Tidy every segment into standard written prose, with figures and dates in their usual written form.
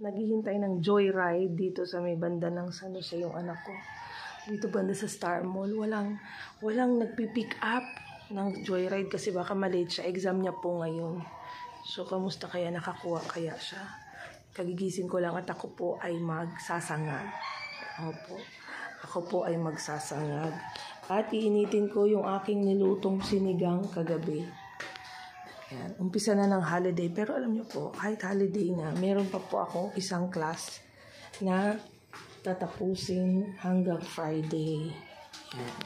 naghihintay ng joyride dito sa may banda ng San Jose yung anak ko. Dito banda sa Star Mall. Walang nagpipick up ng joyride kasi baka malate siya. Exam niya po ngayon. So, kamusta kaya nakakuha kaya siya? Kagigising ko lang at ako po ay magsasangag. Opo. Ako po ay magsasangag. At iinitin ko yung aking nilutong sinigang kagabi. Ayan. Umpisa na ng holiday. Pero alam niyo po, kahit holiday na, meron pa po akong isang class na tatapusin hanggang Friday. Ayan.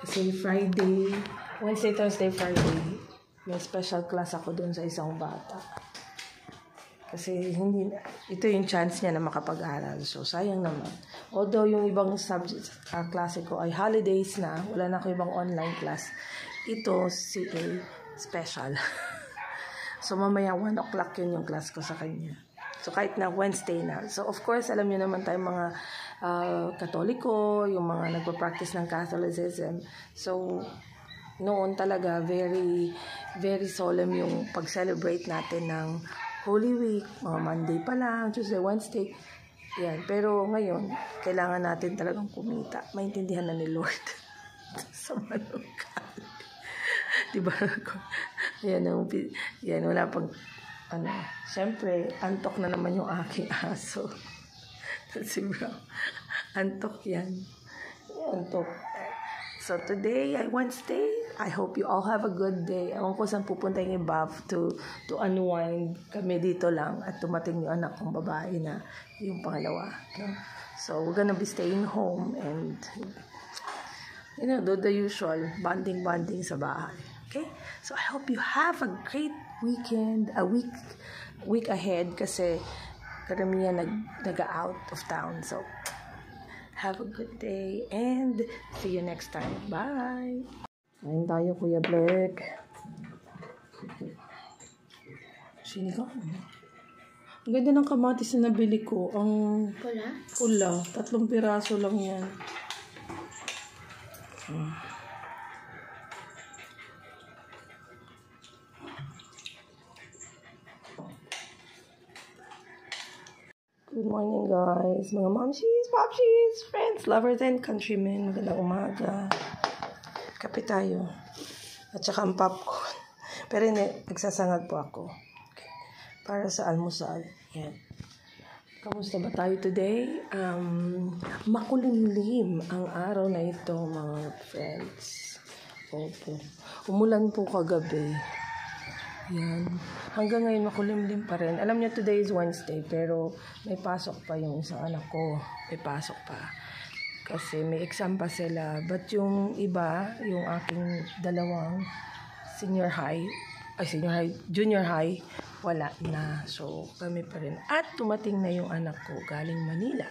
Kasi Friday, Wednesday, Thursday, Friday, may special class ako doon sa isang bata. Kasi ito yung chance niya na makapag-aral. So, sayang naman. Although yung ibang subjects, klase ko ay holidays na, wala na ako ibang online class. Ito, CA, special. So, mamaya 1 o'clock yun yung class ko sa kanya. So, kahit na Wednesday na. So, of course, alam niyo naman tayong mga Katoliko, yung mga nagpa-practice ng Catholicism. So, noon talaga, very, very solemn yung pag-celebrate natin ng Holy Week, mga Monday pa lang, Tuesday, Wednesday. Yan. Pero ngayon, kailangan natin talagang kumita. Maintindihan na ni Lord sa manungkal. Diba? Yan, wala pang, siyempre, antok na naman yung aking aso. Si Brown. Antok yan. Antok. So today, Wednesday, I hope you all have a good day. Ewan ko saan pupunta yung Buff to unwind. Kami dito lang at tumating yung anak kong babae na yung pangalawa. Okay? So we're gonna be staying home and do the usual bonding sa bahay. Okay? So I hope you have a great weekend, a week ahead kasi karamihan nag-out of town. So have a good day and see you next time. Bye! Kain tayo, Kuya Black. Sinigang. Ang ganda ng kamatis na nabili ko. Ang pula. 3 piraso lang yan. Good morning, guys. Mga momshies, popshies, friends, lovers, and countrymen. Magandang umaga. Kape tayo. At saka ang popcorn. Pero hindi, nagsasangag po ako. Okay. Para sa almusal. Yan. Kamusta ba tayo today? Makulimlim ang araw na ito, mga friends. Opo. Umulan po kagabi. Yan. Hanggang ngayon makulimlim pa rin. Alam niyo, today is Wednesday, pero may pasok pa yung isang anak ko. May pasok pa. Kasi may exam pa sila. But yung iba, yung aking dalawang junior high, wala na. So, kami pa rin. At tumating na yung anak ko galing Manila.